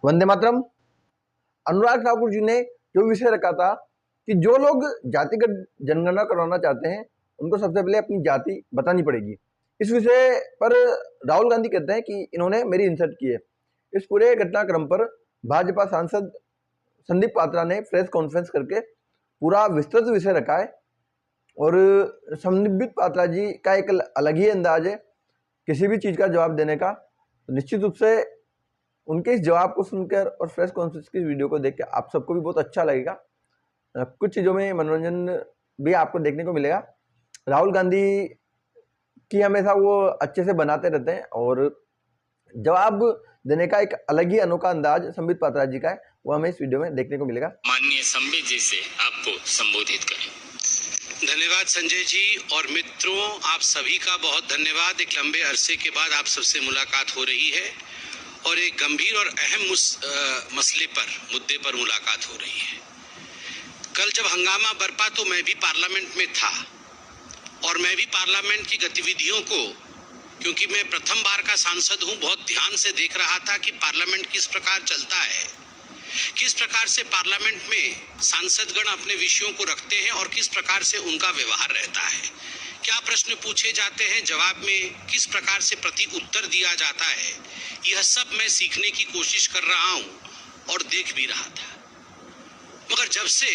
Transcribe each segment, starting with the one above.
वंदे मातरम। अनुराग ठाकुर जी ने जो विषय रखा था कि जो लोग जातिगत जनगणना करवाना चाहते हैं उनको सबसे पहले अपनी जाति बतानी पड़ेगी। इस विषय पर राहुल गांधी कहते हैं कि इन्होंने मेरी इंसल्ट की है। इस पूरे घटनाक्रम पर भाजपा सांसद संदीप पात्रा ने प्रेस कॉन्फ्रेंस करके पूरा विस्तृत विषय रखा है और संदीप पात्रा जी का एक अलग ही अंदाज है किसी भी चीज़ का जवाब देने का। तो निश्चित रूप से उनके इस जवाब को सुनकर और प्रेस कॉन्फ्रेंस की वीडियो को देख के आप सबको भी बहुत अच्छा लगेगा। कुछ चीज़ों में मनोरंजन भी आपको देखने को मिलेगा। राहुल गांधी की हमेशा वो अच्छे से बनाते रहते हैं और जवाब देने का एक अलग ही अनोखा अंदाज संबित पात्रा जी का है, वो हमें इस वीडियो में देखने को मिलेगा। माननीय संबित जी से आपको संबोधित करें। धन्यवाद संजय जी और मित्रों, आप सभी का बहुत धन्यवाद। एक लंबे अरसे के बाद आप सबसे मुलाकात हो रही है और एक गंभीर और अहम मुद्दे पर मुलाकात हो रही है। कल जब हंगामा बरपा तो मैं भी पार्लियामेंट में था और मैं भी पार्लियामेंट की गतिविधियों को, क्योंकि मैं प्रथम बार का सांसद हूं, बहुत ध्यान से देख रहा था कि पार्लियामेंट किस प्रकार चलता है, किस प्रकार से पार्लियामेंट में सांसदगण अपने विषयों को रखते हैं और किस प्रकार से उनका व्यवहार रहता है, क्या प्रश्न पूछे जाते हैं, जवाब में किस प्रकार से प्रति उत्तर दिया जाता है। यह सब मैं सीखने की कोशिश कर रहा हूं और देख भी रहा था। मगर जब से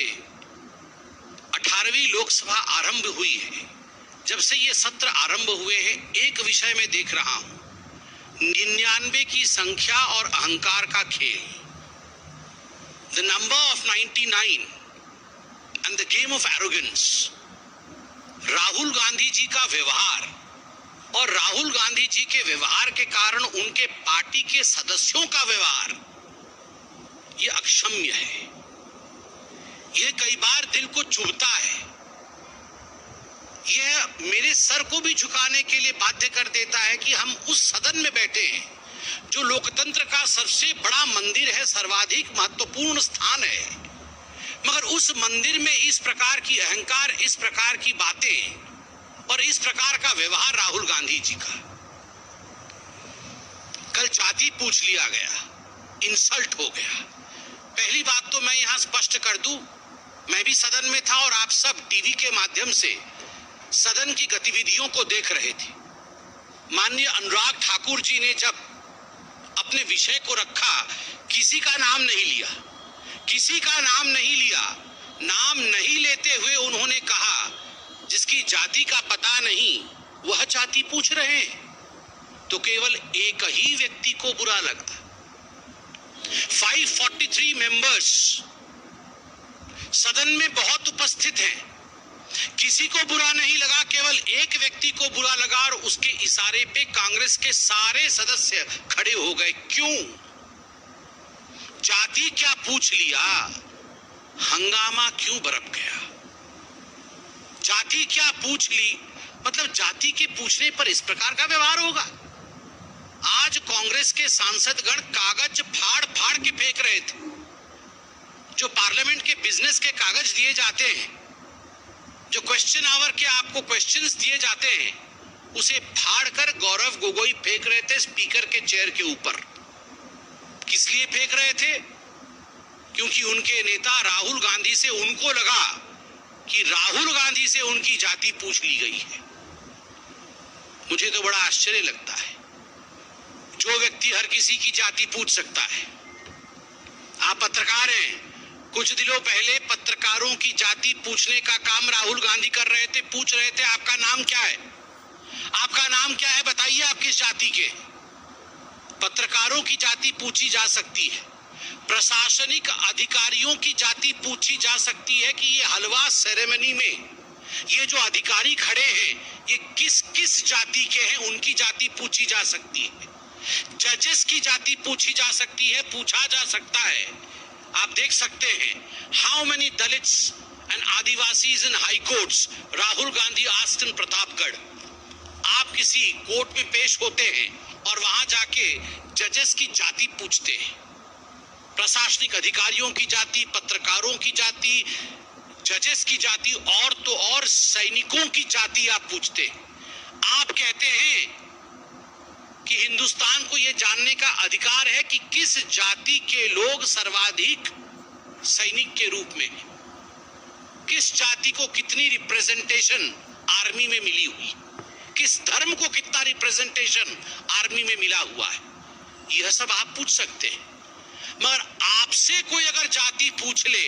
18वीं लोकसभा आरंभ हुई है, जब से ये सत्र आरंभ हुए हैं, एक विषय में देख रहा हूं, 99 की संख्या और अहंकार का खेल। The number of 99 and the game of arrogance। Rahul Gandhi ji का व्यवहार और राहुल गांधी जी के व्यवहार के कारण उनके पार्टी के सदस्यों का व्यवहार, यह अक्षम्य है। यह कई बार दिल को चुभता है। यह मेरे सर को भी झुकाने के लिए बाध्य कर देता है कि हम उस सदन में बैठे हैं जो लोकतंत्र का सबसे बड़ा मंदिर है, सर्वाधिक महत्वपूर्ण स्थान है, मगर उस मंदिर में इस प्रकार की अहंकार, इस प्रकार की बातें और इस प्रकार का व्यवहार राहुल गांधी जी का। कल जाति पूछ लिया गया, इंसल्ट हो गया। पहली बात तो मैं यहां स्पष्ट कर दूं, मैं भी सदन में था और आप सब टीवी के माध्यम से सदन की गतिविधियों को देख रहे थे। माननीय अनुराग ठाकुर जी ने जब अपने विषय को रखा, किसी का नाम नहीं लिया, किसी का नाम नहीं लिया। नाम नहीं लेते हुए उन्होंने कहा, जिसकी जाति का पता नहीं वह जाति पूछ रहे हैं, तो केवल एक ही व्यक्ति को बुरा लगता। 543 मेंबर्स सदन में बहुत उपस्थित हैं, किसी को बुरा नहीं लगा, केवल एक व्यक्ति को बुरा लगा और उसके इशारे पे कांग्रेस के सारे सदस्य खड़े हो गए। क्यों? जाति क्या पूछ लिया, हंगामा क्यों बरप गया? जाति क्या पूछ ली, मतलब जाति के पूछने पर इस प्रकार का व्यवहार होगा? आज कांग्रेस के सांसदगण कागज फाड़ फाड़ के फेंक रहे थे। जो पार्लियामेंट के बिजनेस के कागज दिए जाते हैं, जो क्वेश्चन आवर के आपको क्वेश्चंस दिए जाते हैं, उसे फाड़कर गौरव गोगोई फेंक रहे थे स्पीकर के चेयर के ऊपर। किस लिए फेंक रहे थे? क्योंकि उनके नेता राहुल गांधी से उनको लगा कि राहुल गांधी से उनकी जाति पूछ ली गई है। मुझे तो बड़ा आश्चर्य लगता है, जो व्यक्ति हर किसी की जाति पूछ सकता है। आप पत्रकार हैं, कुछ दिनों पहले पत्रकारों की जाति पूछने का काम राहुल गांधी कर रहे थे। पूछ रहे थे, आपका नाम क्या है, आपका नाम क्या है, बताइए आप किस जाति के। पत्रकारों की जाति पूछी जा सकती है, प्रशासनिक अधिकारियों की जाति पूछी जा सकती है कि ये हलवा सेरेमनी में ये जो अधिकारी खड़े हैं ये किस किस जाति के हैं, उनकी जाति पूछी जा सकती है। जजेस की जाति पूछी जा सकती है, पूछा जा सकता है। आप देख सकते हैं, how many Dalits and Adivasis in high courts Rahul Gandhi asked in Pratapgarh. आप किसी कोर्ट में पेश होते हैं और वहां जाके जजेस की जाति पूछते हैं, प्रशासनिक अधिकारियों की जाति, पत्रकारों की जाति, जजेस की जाति, और तो और सैनिकों की जाति आप पूछते हैं। आप कहते हैं कि हिंदुस्तान को यह जानने का अधिकार है कि किस जाति के लोग सर्वाधिक सैनिक के रूप में हैं, किस जाति को कितनी रिप्रेजेंटेशन आर्मी में मिली हुई, किस धर्म को कितना रिप्रेजेंटेशन आर्मी में मिला हुआ है। यह सब आप पूछ सकते हैं, मगर आपसे कोई अगर जाति पूछ ले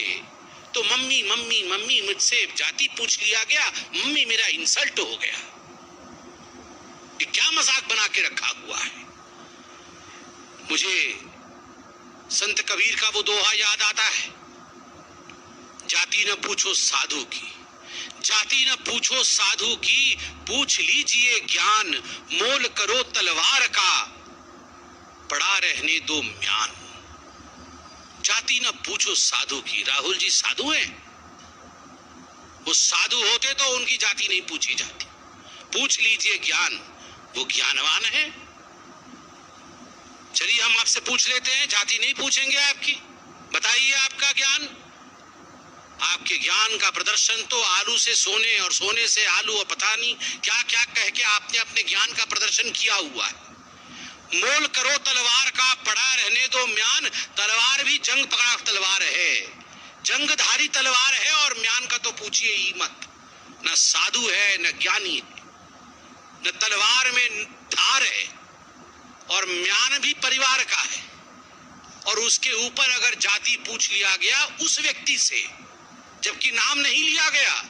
तो मम्मी मम्मी मम्मी मुझसे जाति पूछ लिया गया, मम्मी मेरा इंसल्ट हो गया। ये क्या मजाक बना के रखा हुआ है। मुझे संत कबीर का वो दोहा याद आता है, जाति न पूछो साधु की, जाति न पूछो साधु की, पूछ लीजिए ज्ञान, मोल करो तलवार का, पड़ा रहने दो म्यान। जाति न पूछो साधु की। राहुल जी साधु हैं? वो साधु होते तो उनकी जाति नहीं पूछी जाती। पूछ लीजिए ज्ञान, वो ज्ञानवान है। चलिए हम आपसे पूछ लेते हैं, जाति नहीं पूछेंगे आपकी, बताइए आपका ज्ञान। आपके ज्ञान का प्रदर्शन तो आलू से सोने और सोने से आलू और पता नहीं क्या क्या कह के आपने अपने ज्ञान का प्रदर्शन किया हुआ है। मोल करो तलवार का, पड़ा रहने दो म्यान। तलवार भी जंग पकड़ा तलवार है, जंगधारी तलवार है, और म्यान का तो पूछिए ही मत। न साधु है न ज्ञानी है, न तलवार में धार है, और म्यान भी परिवार का है। और उसके ऊपर अगर जाति पूछ लिया गया उस व्यक्ति से, जबकि नाम नहीं लिया गया,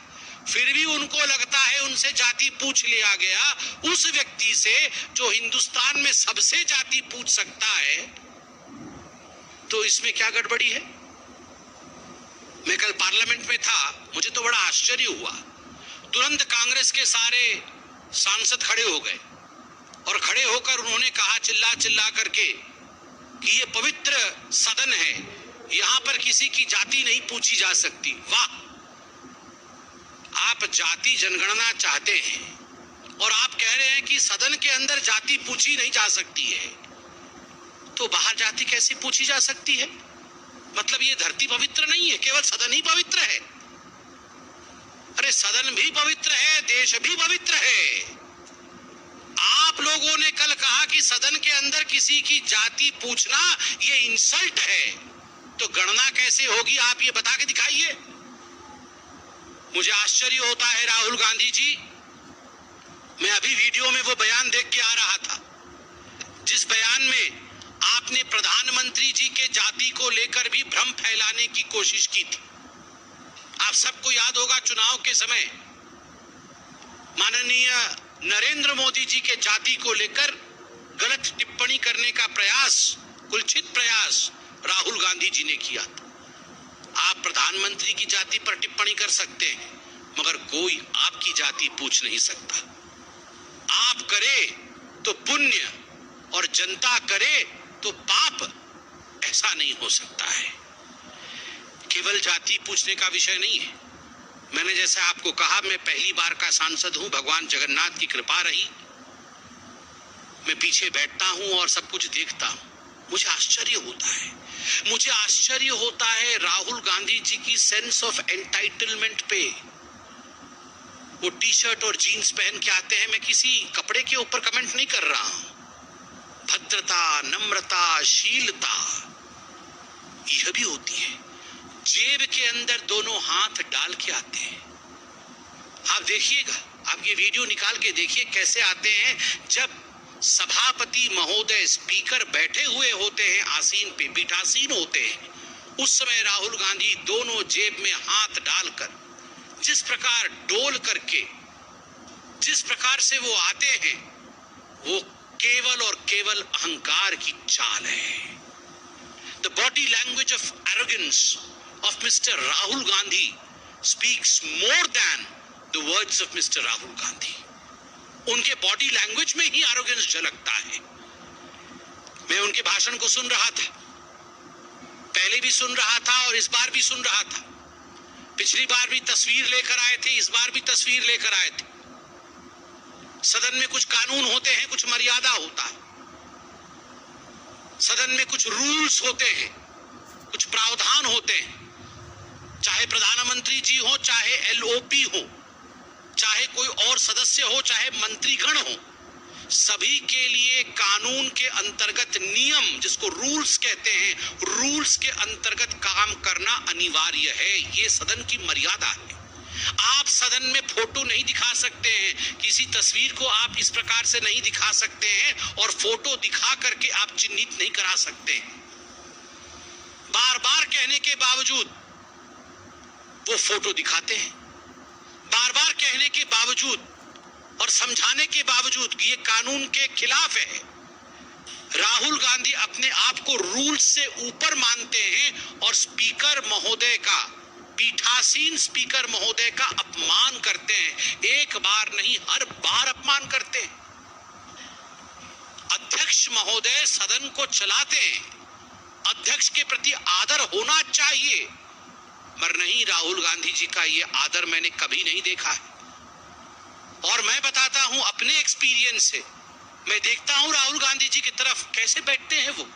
फिर भी उनको लगता है उनसे जाति पूछ लिया गया, उस व्यक्ति से जो हिंदुस्तान में सबसे जाति पूछ सकता है, तो इसमें क्या गड़बड़ी है। मैं कल पार्लियामेंट में था, मुझे तो बड़ा आश्चर्य हुआ। तुरंत कांग्रेस के सारे सांसद खड़े हो गए और खड़े होकर उन्होंने कहा चिल्ला चिल्ला करके कि ये पवित्र सदन है, यहां पर किसी की जाति नहीं पूछी जा सकती। वाह, आप जाति जनगणना चाहते हैं और आप कह रहे हैं कि सदन के अंदर जाति पूछी नहीं जा सकती है, तो बाहर जाति कैसे पूछी जा सकती है। मतलब ये धरती पवित्र नहीं है, केवल सदन ही पवित्र है। अरे सदन भी पवित्र है, देश भी पवित्र है। आप लोगों ने कल कहा कि सदन के अंदर किसी की जाति पूछना ये इंसल्ट है, तो गणना कैसे होगी आप ये बता के दिखाइए। मुझे आश्चर्य होता है राहुल गांधी जी, मैं अभी वीडियो में वो बयान देख के आ रहा था जिस बयान में आपने प्रधानमंत्री जी के जाति को लेकर भी भ्रम फैलाने की कोशिश की थी। आप सबको याद होगा चुनाव के समय माननीय नरेंद्र मोदी जी के जाति को लेकर गलत टिप्पणी करने का प्रयास, कुलछित प्रयास राहुल गांधी जी ने किया था। आप प्रधानमंत्री की जाति पर टिप्पणी कर सकते हैं, मगर कोई आपकी जाति पूछ नहीं सकता। आप करे तो पुण्य और जनता करे तो पाप, ऐसा नहीं हो सकता है। केवल जाति पूछने का विषय नहीं है। मैंने जैसे आपको कहा, मैं पहली बार का सांसद हूं, भगवान जगन्नाथ की कृपा रही। मैं पीछे बैठता हूं और सब कुछ देखता हूं, मुझे आश्चर्य होता है। मुझे आश्चर्य होता है राहुल गांधी जी की सेंस ऑफ एंटाइटलमेंट पे। वो टी शर्ट और जीन्स पहन के आते हैं, मैं किसी कपड़े के ऊपर कमेंट नहीं कर रहा हूं। भद्रता, नम्रता, शीलता यह भी होती है। जेब के अंदर दोनों हाथ डाल के आते हैं। आप देखिएगा, आप ये वीडियो निकाल के देखिए कैसे आते हैं। जब सभापति महोदय, स्पीकर बैठे हुए होते हैं, आसीन पे पीठासीन होते हैं, उस समय राहुल गांधी दोनों जेब में हाथ डालकर जिस प्रकार डोल करके जिस प्रकार से वो आते हैं, वो केवल और केवल अहंकार की चाल है। The body language of arrogance of Mr. Rahul Gandhi speaks more than the words of Mr. Rahul Gandhi. उनके बॉडी लैंग्वेज में ही एरोगेंस झलकता है। मैं उनके भाषण को सुन रहा था, पहले भी सुन रहा था और इस बार भी सुन रहा था। पिछली बार भी तस्वीर लेकर आए थे, इस बार भी तस्वीर लेकर आए थे। सदन में कुछ कानून होते हैं, कुछ मर्यादा होता है। सदन में कुछ रूल्स होते हैं, कुछ प्रावधान होते हैं। चाहे प्रधानमंत्री जी हो, चाहे एलओपी हो, चाहे कोई और सदस्य हो, चाहे मंत्रीगण हो, सभी के लिए कानून के अंतर्गत नियम, जिसको रूल्स कहते हैं, रूल्स के अंतर्गत काम करना अनिवार्य है। ये सदन की मर्यादा है। आप सदन में फोटो नहीं दिखा सकते हैं, किसी तस्वीर को आप इस प्रकार से नहीं दिखा सकते हैं और फोटो दिखा करके आप चिन्हित नहीं करा सकते हैं। बार बार कहने के बावजूद वो फोटो दिखाते हैं, बार बार कहने के बावजूद और समझाने के बावजूद कि ये कानून के खिलाफ है। राहुल गांधी अपने आप को रूल से ऊपर मानते हैं और स्पीकर महोदय का, पीठासीन स्पीकर महोदय का अपमान करते हैं। एक बार नहीं, हर बार अपमान करते हैं। अध्यक्ष महोदय सदन को चलाते हैं, अध्यक्ष के प्रति आदर होना चाहिए, मगर नहीं, राहुल गांधी जी का ये आदर मैंने कभी नहीं देखा है। और मैं बताता हूं अपने एक्सपीरियंस से, मैं देखता हूं राहुल गांधी जी की तरफ कैसे बैठते हैं। वो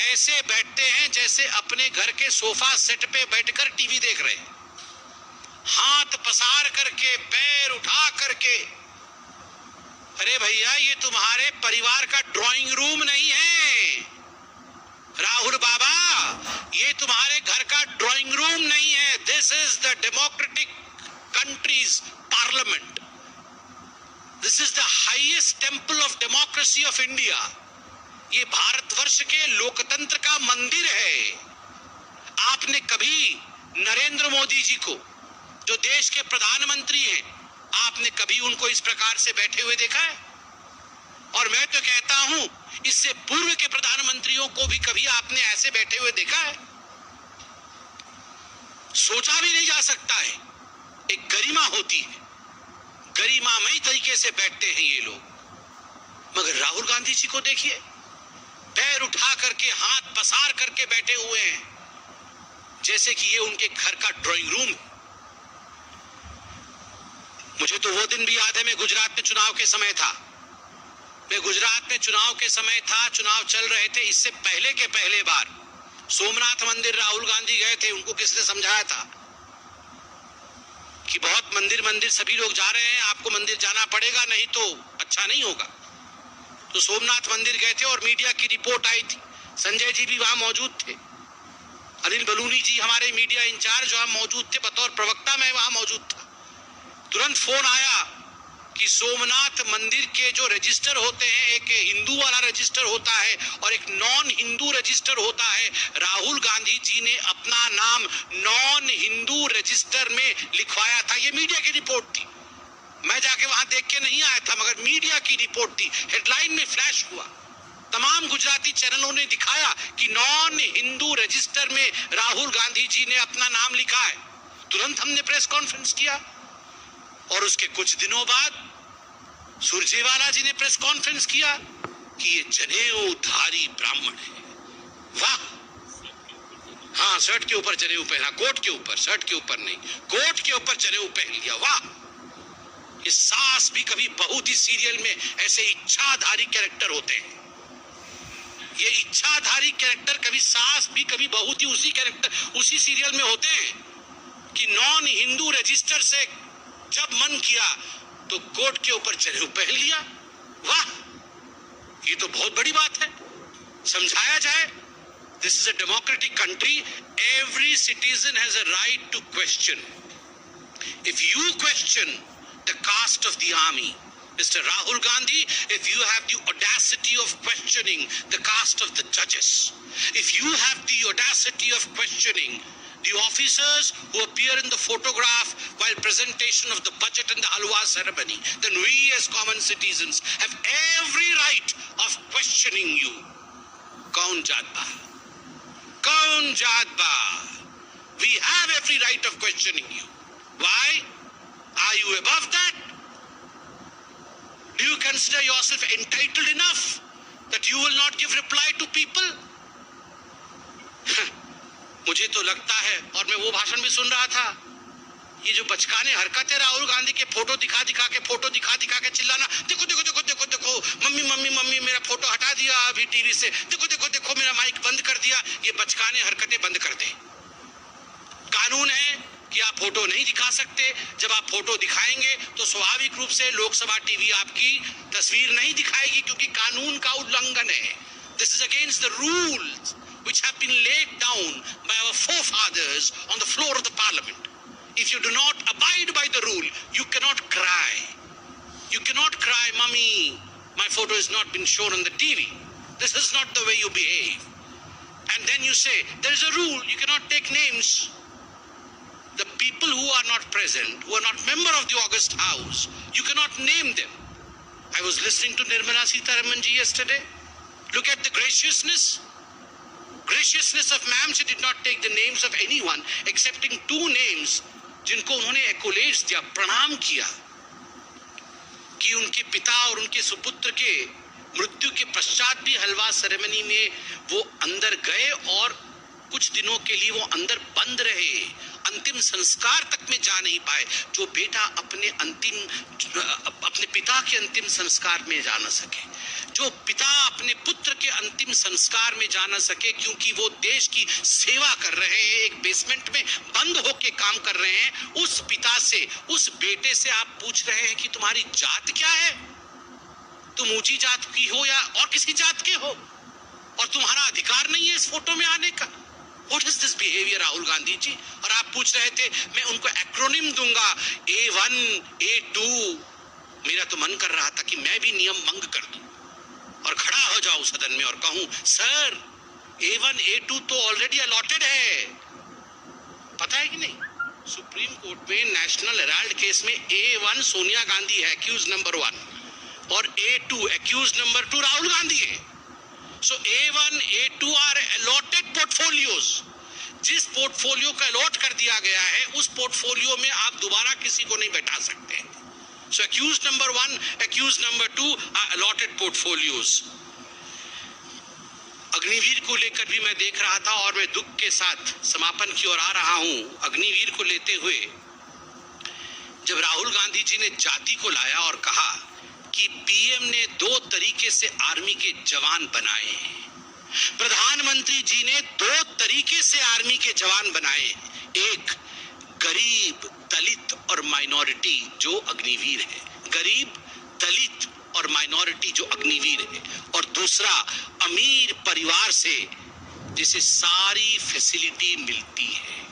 ऐसे बैठते हैं जैसे अपने घर के सोफा सेट पे बैठकर टीवी देख रहे हैं, हाथ पसार करके, पैर उठा करके। अरे भैया, ये तुम्हारे परिवार का ड्राइंग रूम नहीं है राहुल बाबा, ये तुम्हारे घर का ड्राइंग रूम नहीं है। This is the democratic countries parliament, this is the highest temple of democracy of India. ये भारतवर्ष के लोकतंत्र का मंदिर है। आपने कभी नरेंद्र मोदी जी को, जो देश के प्रधानमंत्री हैं, आपने कभी उनको इस प्रकार से बैठे हुए देखा है? और मैं तो कहता हूं, इससे पूर्व के प्रधानमंत्रियों को भी कभी आपने ऐसे बैठे हुए देखा है? सोचा भी नहीं जा सकता है। एक गरिमा होती है, गरिमामयी तरीके से बैठते हैं ये लोग। मगर राहुल गांधी जी को देखिए, पैर उठा करके, हाथ पसार करके बैठे हुए हैं, जैसे कि ये उनके घर का ड्राइंग रूम है। मुझे तो वो दिन भी याद है, मैं गुजरात में चुनाव के समय था। चुनाव चल रहे थे। इससे पहले के पहले बार सोमनाथ मंदिर राहुल गांधी गए थे। उनको किसने समझाया था कि बहुत मंदिर सभी लोग जा रहे हैं, आपको मंदिर जाना पड़ेगा, नहीं तो अच्छा नहीं होगा। तो सोमनाथ मंदिर गए थे और मीडिया की रिपोर्ट आई थी। संजय जी भी वहां मौजूद थे, अनिल बलूनी जी हमारे मीडिया इंचार्ज वहां मौजूद थे, बतौर प्रवक्ता मैं वहां मौजूद था। तुरंत फोन आया कि सोमनाथ मंदिर के जो रजिस्टर होते हैं, एक हिंदू वाला रजिस्टर होता है और एक नॉन हिंदू रजिस्टर होता है। राहुल गांधी जी ने अपना नाम नॉन हिंदू रजिस्टर में लिखवाया था। ये मीडिया की रिपोर्ट थी, मैं जाके वहां देख के नहीं आया था, मगर मीडिया की रिपोर्ट थी, हेडलाइन में फ्लैश हुआ। तमाम गुजराती चैनलों ने दिखाया कि नॉन हिंदू रजिस्टर में राहुल गांधी जी ने अपना नाम लिखा है। तुरंत हमने प्रेस कॉन्फ्रेंस किया और उसके कुछ दिनों बाद सुरजेवाला जी ने प्रेस कॉन्फ्रेंस किया कि ये जनेऊधारी ब्राह्मण है। वाह, हाँ, शर्ट के ऊपर जनेऊ पहना, कोट के ऊपर, शर्ट के ऊपर नहीं, कोट के ऊपर जनेऊ पहन लिया। वाह, ये सास भी कभी बहू थी सीरियल में ऐसे इच्छाधारी कैरेक्टर होते हैं। ये इच्छाधारी कैरेक्टर कभी सास भी कभी बहू थी, उसी कैरेक्टर, उसी सीरियल में होते हैं कि नॉन हिंदू रजिस्टर से जब मन किया तो कोट के ऊपर जनेऊ पहन लिया। वाह, ये तो बहुत बड़ी बात है। समझाया जाए, this is a democratic country, every citizen has a right to question. If you question the caste of the army, Mr. Rahul Gandhi, if you have the audacity of questioning the caste of the judges, if you have the audacity of questioning the officers who appear in the photograph while presentation of the budget and the halwa ceremony, then we as common citizens have every right of questioning you. Kaun jaat ba? Kaun jaat ba? We have every right of questioning you. Why? Are you above that? Do you consider yourself entitled enough that you will not give reply to people? मुझे तो लगता है, और मैं वो भाषण भी सुन रहा था, ये जो बचकाने हरकत है राहुल गांधी के, फोटो दिखा दिखा के चिल्लाना, देखो देखो देखो देखो देखो, मम्मी मम्मी मम्मी मेरा फोटो हटा दिया अभी टीवी से, देखो देखो देखो मेरा माइक बंद कर दिया। ये बचकाने हरकतें बंद कर दे। कानून है या फोटो नहीं दिखा सकते। जब आप फोटो दिखाएंगे तो स्वाभाविक रूप से लोकसभा टीवी आपकी तस्वीर नहीं दिखाएगी, क्योंकि कानून का उल्लंघन है। This is against the rules which have been laid down by our forefathers on the floor of the parliament. If you do not abide by the rule, you cannot cry. You cannot cry, "Mummy, my photo has not been shown on the TV." This is not the way you behave. And then you say, there is a rule, you cannot take names. The people who are not present, who are not member of the August House, you cannot name them. I was listening to Nirmala Sitharaman ji yesterday. Look at the graciousness of ma'am. She did not take the names of anyone excepting 2 names जिनको उन्होंने एक्कोलेज दिया, प्रणाम किया कि उनके पिता और उनके सुपुत्र के मृत्यु के पश्चात भी हलवा सेरेमनी में वो अंदर गए और कुछ दिनों के लिए वो अंदर बंद रहे, अंतिम संस्कार तक में जा नहीं पाए। जो बेटा अपने पिता के अंतिम संस्कार में जा न सके, जो पिता अपने पुत्र के अंतिम संस्कार में जा न सके, क्योंकि वो देश की सेवा कर रहे हैं, एक बेसमेंट में बंद होके काम कर रहे हैं, उस पिता से, उस बेटे से आप पूछ रहे हैं कि तुम्हारी जात क्या है, तुम ऊंची जात की हो या और किसी जात के हो, और तुम्हारा अधिकार नहीं है इस फोटो में आने का। What is this behavior, Rahul Gandhi ji? और आप पूछ रहे थे मैं उनको एक्रोनिम दूंगा, A1, A2। मेरा तो मन कर रहा था कि मैं भी नियम भंग कर दूं और खड़ा हो जाऊं सदन में और कहूं, सर A1, A2 तो ऑलरेडी अलॉटेड है। पता है कि नहीं, सुप्रीम कोर्ट में नेशनल हेराल्ड केस में A1 सोनिया गांधी है, एक्यूज नंबर 1, और A2 accused number 2 Rahul Gandhi है। So A1, A2 are allotted portfolios. जिस पोर्टफोलियो का अलॉट कर दिया गया है, उस पोर्टफोलियो में आप दोबारा किसी को नहीं बैठा सकते। So accused number 1, accused number 2 are allotted portfolios. Agniveer को लेकर भी मैं देख रहा था और मैं दुख के साथ समापन की ओर आ रहा हूं। अग्निवीर को लेते हुए जब राहुल गांधी जी ने जाति को लाया और कहा कि पीएम ने 2 तरीके से आर्मी के जवान बनाए, प्रधानमंत्री जी ने 2 तरीके से आर्मी के जवान बनाए, एक गरीब, दलित और माइनॉरिटी जो अग्निवीर है, गरीब, दलित और माइनॉरिटी जो अग्निवीर है, और दूसरा अमीर परिवार से जिसे सारी फैसिलिटी मिलती है।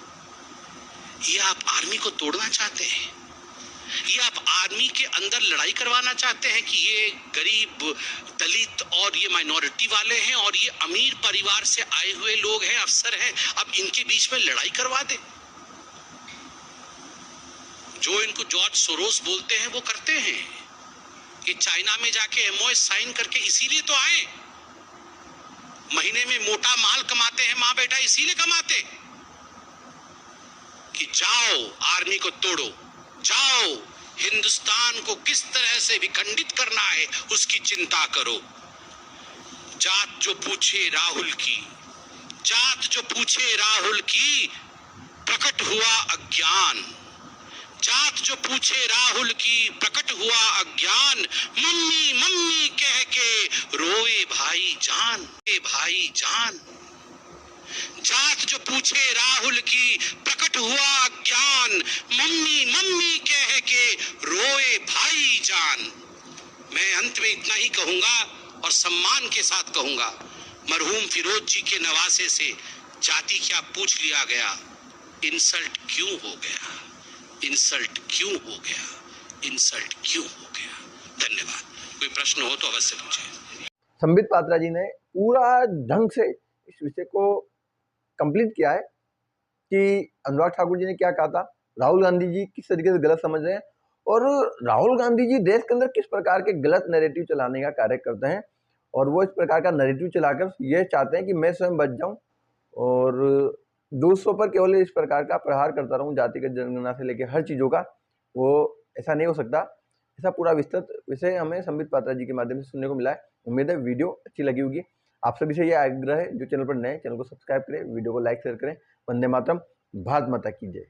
ये आप आर्मी को तोड़ना चाहते हैं? ये आप आर्मी के अंदर लड़ाई करवाना चाहते हैं कि ये गरीब, दलित और ये माइनॉरिटी वाले हैं और ये अमीर परिवार से आए हुए लोग हैं, अफसर हैं, अब इनके बीच में लड़ाई करवा दे? जो इनको जॉर्ज सोरोस बोलते हैं वो करते हैं कि चाइना में जाके एमओएस साइन करके इसीलिए तो आए, महीने में मोटा माल कमाते हैं माँ बेटा, इसीलिए कमाते कि जाओ आर्मी को तोड़ो, जाओ हिंदुस्तान को किस तरह से विखंडित करना है उसकी चिंता करो। जात जो पूछे राहुल की, जात जो पूछे राहुल की, प्रकट हुआ अज्ञान, जात जो पूछे राहुल की, प्रकट हुआ अज्ञान, मम्मी मम्मी कह के रोए भाई जान, भाई जान। जात जो पूछे राहुल की, प्रकट हुआ अज्ञान, मम्मी मम्मी कह के रोए भाई जान। मैं अंत में इतना ही कहूंगा और सम्मान के साथ कहूंगा, मरहूम फिरोज जी के नवासे से जाति क्या पूछ लिया गया, इंसल्ट क्यों हो गया, इंसल्ट क्यों हो गया, इंसल्ट क्यों हो गया। धन्यवाद। कोई प्रश्न हो तो अवश्य पूछें। संबित पात्रा जी ने पूरा ढंग से इस विषय को कंप्लीट किया है कि अनुराग ठाकुर जी ने क्या कहा था, राहुल गांधी जी किस तरीके से गलत समझ रहे हैं और राहुल गांधी जी देश के अंदर किस प्रकार के गलत नैरेटिव चलाने का कार्य करते हैं, और वो इस प्रकार का नैरेटिव चलाकर ये चाहते हैं कि मैं स्वयं बच जाऊं और दूसरों पर केवल इस प्रकार का प्रहार करता रहूं, जातिगत जनगणना से लेकर हर चीज़ों का। वो ऐसा नहीं हो सकता। ऐसा पूरा विस्तृत विषय हमें संबित पात्रा जी के माध्यम से सुनने को मिला है। उम्मीद है वीडियो अच्छी लगी होगी। आप सभी से यह आग्रह है, जो चैनल पर नए, चैनल को सब्सक्राइब करें, वीडियो को लाइक शेयर करें। वंदे मातरम। भारत माता की जय।